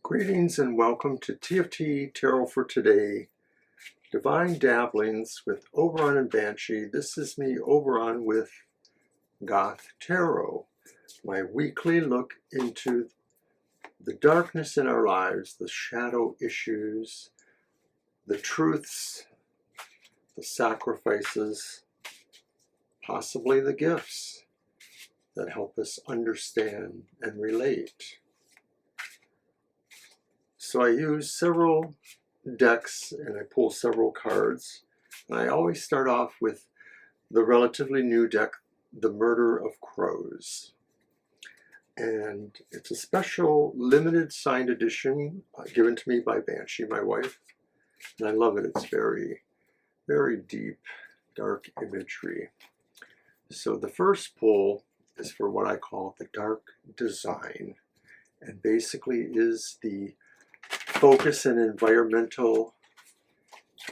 Greetings and welcome to TFT Tarot for Today, Divine Dabblings with Oberon and Banshee. This is me, Oberon, with Goth Tarot, my weekly look into the darkness in our lives, the shadow issues, the truths, the sacrifices, possibly the gifts that help us understand and relate. So I use several decks and I pull several cards. And I always start off with the relatively new deck, The Murder of Crows. And it's a special limited signed edition given to me by Banshee, my wife. And I love it. It's very, very deep, dark imagery. So the first pull is for what I call the dark design. And basically is the focus in environmental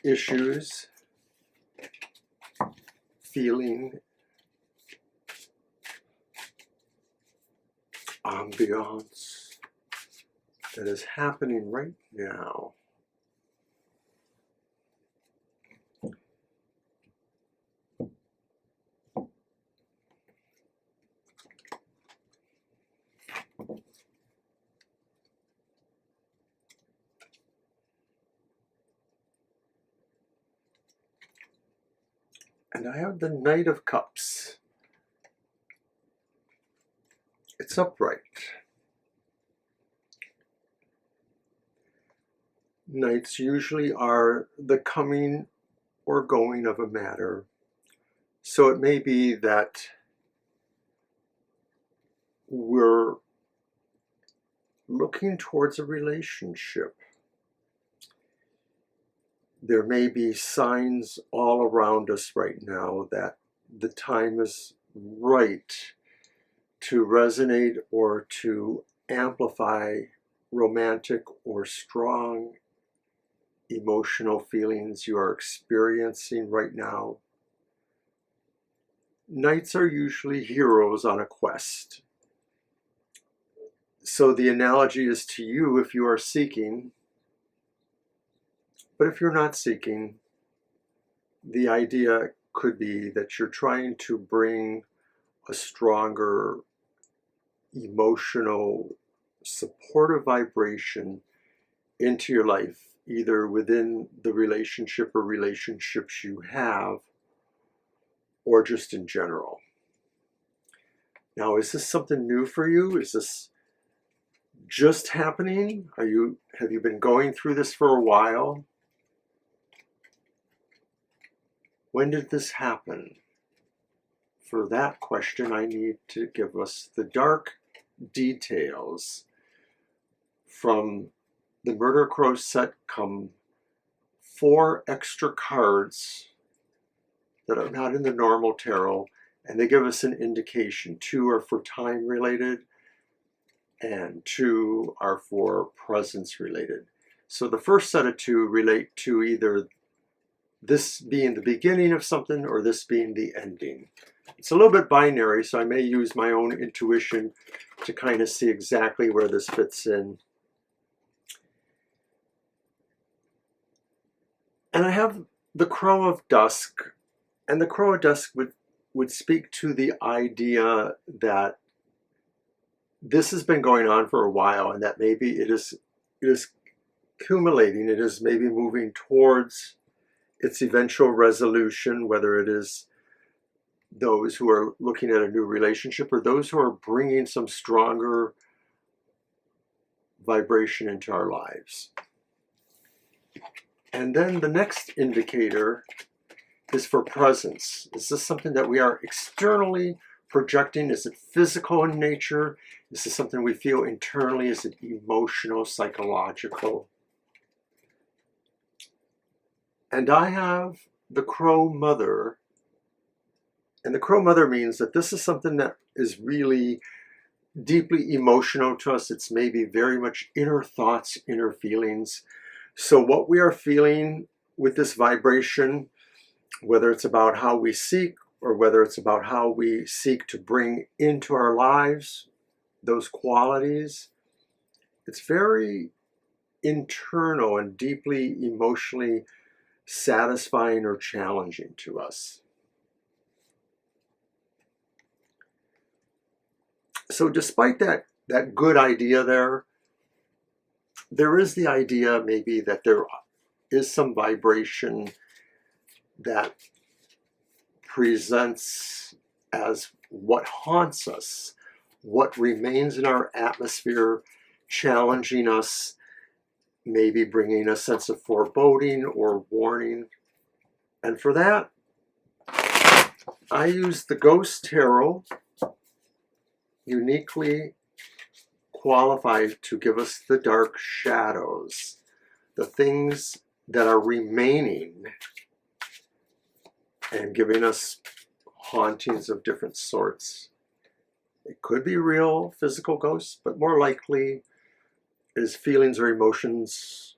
issues, feeling, ambiance that is happening right now. And I have the Knight of Cups. It's upright. Knights usually are the coming or going of a matter. So it may be that we're looking towards a relationship. There may be signs all around us right now that the time is right to resonate or to amplify romantic or strong emotional feelings you are experiencing right now. Knights are usually heroes on a quest. So the analogy is to you if you are seeking. But if you're not seeking, the idea could be that you're trying to bring a stronger emotional, supportive vibration into your life, either within the relationship or relationships you have, or just in general. Now, is this something new for you? Is this just happening? Have you been going through this for a while? When did this happen? For that question, I need to give us the dark details. From the Murder of Crows set come 4 extra cards that are not in the normal tarot, and they give us an indication. 2 are for time related, and 2 are for presence related. So the first set of 2 relate to either this being the beginning of something or this being the ending. It's a little bit binary, so I may use my own intuition to kind of see exactly where this fits in. And I have the Crow of Dusk, and the Crow of Dusk would speak to the idea that this has been going on for a while, and that maybe it is accumulating, it is maybe moving towards its eventual resolution, whether it is those who are looking at a new relationship or those who are bringing some stronger vibration into our lives. And then the next indicator is for presence. Is this something that we are externally projecting? Is it physical in nature? Is this something we feel internally? Is it emotional, psychological? And I have the Crow Mother. And the Crow Mother means that this is something that is really deeply emotional to us. It's maybe very much inner thoughts, inner feelings. So what we are feeling with this vibration, whether it's about how we seek or whether it's about how we seek to bring into our lives those qualities, it's very internal and deeply emotionally satisfying or challenging to us. So despite that good idea there is the idea maybe that there is some vibration that presents as what haunts us, what remains in our atmosphere, challenging us, maybe bringing a sense of foreboding or warning. And for that, I use the Goth Tarot, uniquely qualified to give us the dark shadows, the things that are remaining and giving us hauntings of different sorts. It could be real physical ghosts, but more likely is feelings or emotions,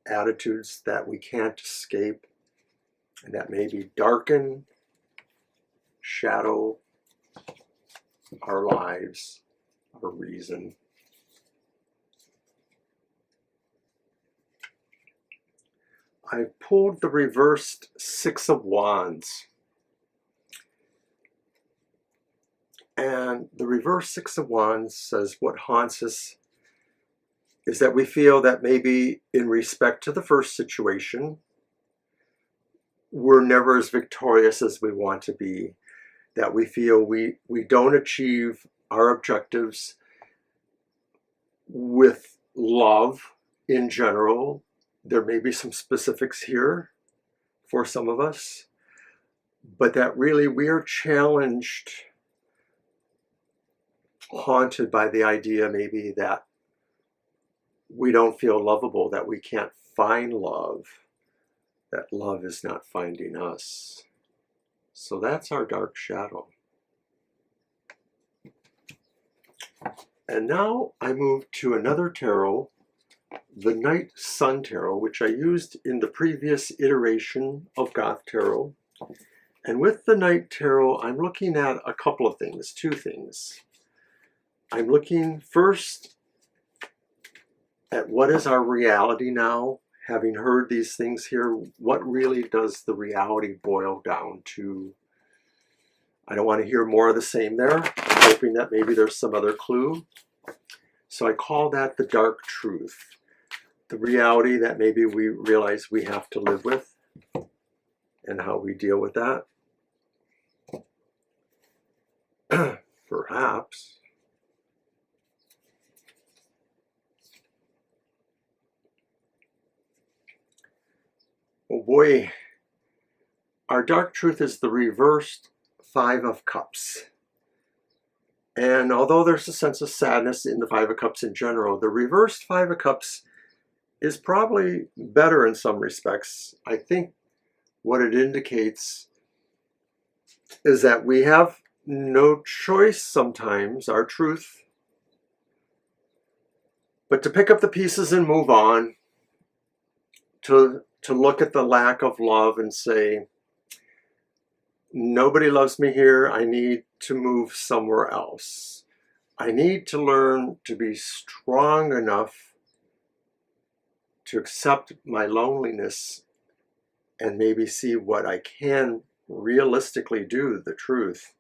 attitudes that we can't escape and that maybe darken, shadow our lives, our reason. I pulled the reversed Six of Wands. And the reverse Six of Wands says what haunts us is that we feel that maybe in respect to the first situation, we're never as victorious as we want to be, that we feel we don't achieve our objectives with love in general. There may be some specifics here for some of us, but that really we are challenged, haunted by the idea maybe that we don't feel lovable, that we can't find love, that love is not finding us. So that's our dark shadow. And now I move to another tarot, the Night Sun Tarot, which I used in the previous iteration of Goth Tarot. And with the Night Tarot, I'm looking at a couple of things, two things. I'm looking first at what is our reality now. Having heard these things here, what really does the reality boil down to? I don't want to hear more of the same there. I'm hoping that maybe there's some other clue. So I call that the dark truth. The reality that maybe we realize we have to live with and how we deal with that. Perhaps. Oh boy, our dark truth is the reversed Five of Cups. And although there's a sense of sadness in the Five of Cups in general, the reversed Five of Cups is probably better in some respects. I think what it indicates is that we have no choice sometimes, our truth, but to pick up the pieces and move on, to look at the lack of love and say, nobody loves me here, I need to move somewhere else. I need to learn to be strong enough to accept my loneliness and maybe see what I can realistically do, the truth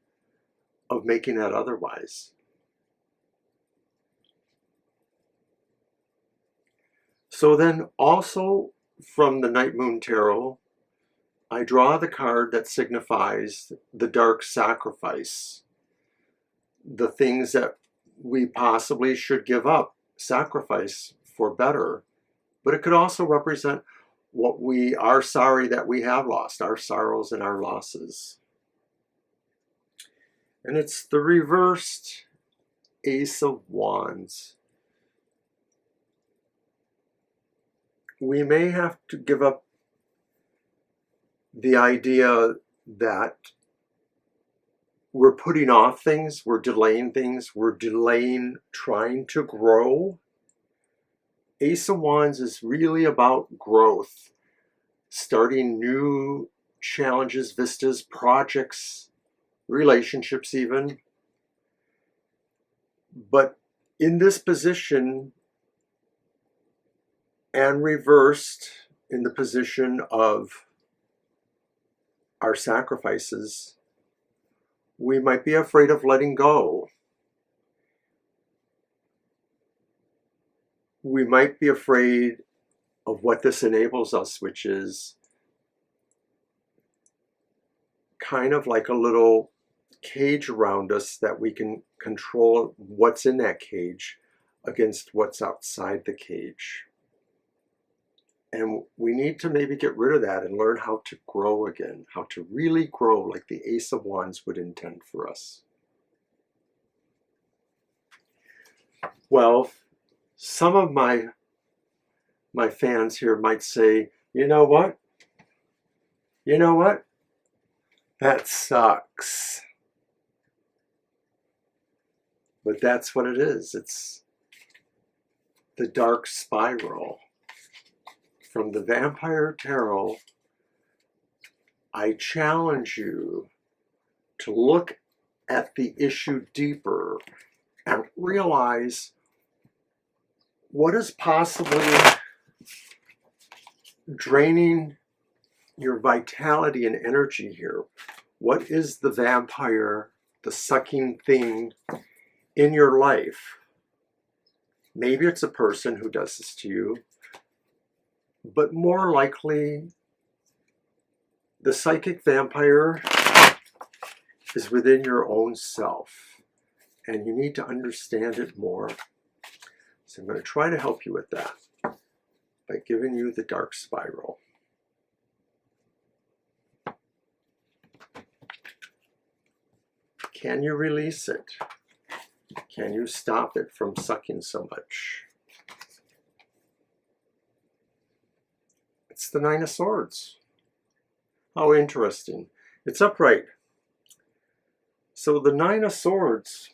of making that otherwise. So then also from the Night Moon Tarot, I draw the card that signifies the dark sacrifice, the things that we possibly should give up, sacrifice for better. But it could also represent what we are sorry that we have lost, our sorrows and our losses. And it's the reversed Ace of Wands. We may have to give up the idea that we're putting off things, we're delaying things, we're delaying trying to grow. Ace of Wands is really about growth, starting new challenges, vistas, projects, relationships even. But in this position, and reversed in the position of our sacrifices, we might be afraid of letting go. We might be afraid of what this enables us, which is kind of like a little cage around us that we can control what's in that cage against what's outside the cage. And we need to maybe get rid of that and learn how to grow again, how to really grow like the Ace of Wands would intend for us. Well, some of my fans here might say, you know what? You know what? That sucks. But that's what it is. It's the dark spiral. From the Vampire Tarot, I challenge you to look at the issue deeper and realize what is possibly draining your vitality and energy here. What is the vampire, the sucking thing in your life? Maybe it's a person who does this to you, but more likely the psychic vampire is within your own self, and you need to understand it more. So I'm going to try to help you with that by giving you the dark spiral. Can you release it? Can you stop it from sucking so much? It's the Nine of Swords. How interesting. It's upright. So the Nine of Swords,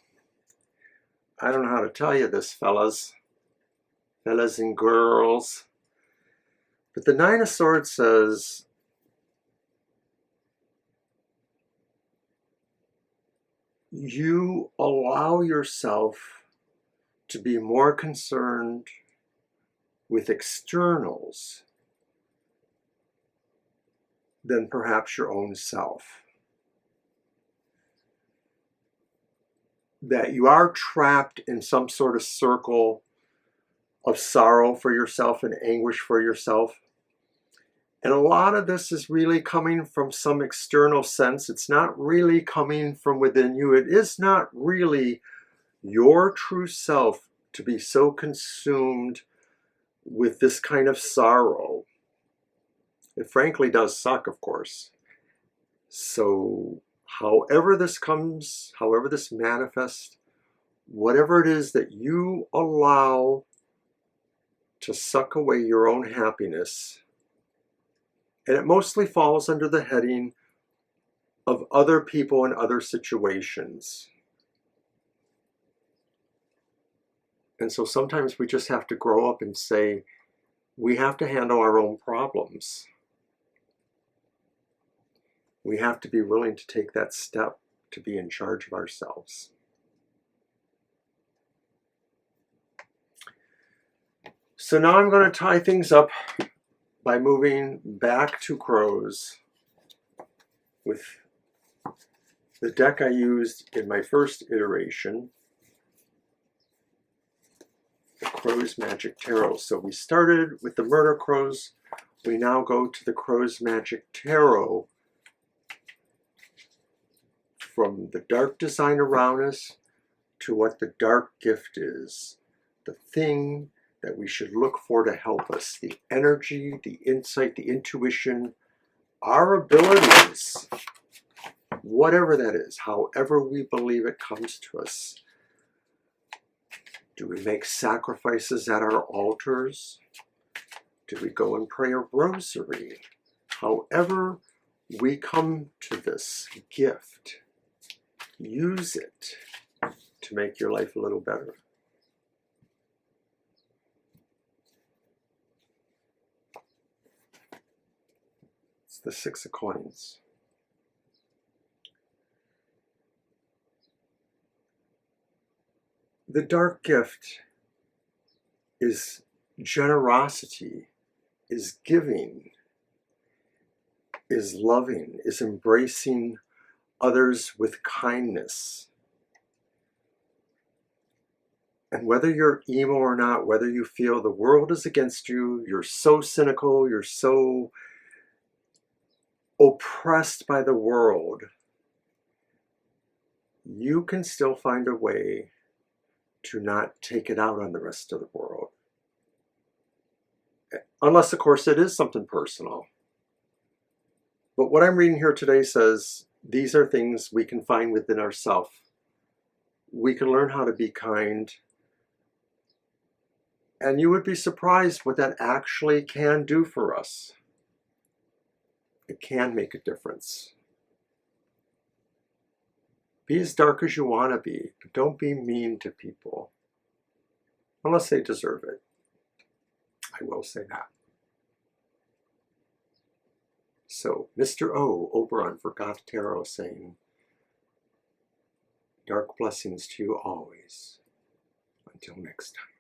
I don't know how to tell you this, fellas and girls, but the Nine of Swords says, you allow yourself to be more concerned with externals than perhaps your own self. That you are trapped in some sort of circle of sorrow for yourself and anguish for yourself. And a lot of this is really coming from some external sense. It's not really coming from within you. It is not really your true self to be so consumed with this kind of sorrow. It frankly does suck, of course. So however this comes, however this manifests, whatever it is that you allow to suck away your own happiness, and it mostly falls under the heading of other people and other situations. And so sometimes we just have to grow up and say, we have to handle our own problems. We have to be willing to take that step to be in charge of ourselves. So now I'm going to tie things up by moving back to crows with the deck I used in my first iteration, the Crow's Magic Tarot. So we started with the Murder Crows. We now go to the Crow's Magic Tarot. From the dark design around us to what the dark gift is, the thing that we should look for to help us, the energy, the insight, the intuition, our abilities, whatever that is, however we believe it comes to us. Do we make sacrifices at our altars? Do we go and pray a rosary? However we come to this gift, use it to make your life a little better. It's the Six of Coins. The dark gift is generosity, is giving, is loving, is embracing others with kindness. And whether you're emo or not, whether you feel the world is against you, you're so cynical, you're so oppressed by the world, you can still find a way to not take it out on the rest of the world. Unless, of course, it is something personal. But what I'm reading here today says these are things we can find within ourselves. We can learn how to be kind. And you would be surprised what that actually can do for us. It can make a difference. Be as dark as you want to be, but don't be mean to people. Unless they deserve it. I will say that. So, Mr. O, Oberon for Goth Tarot, saying, dark blessings to you always. Until next time.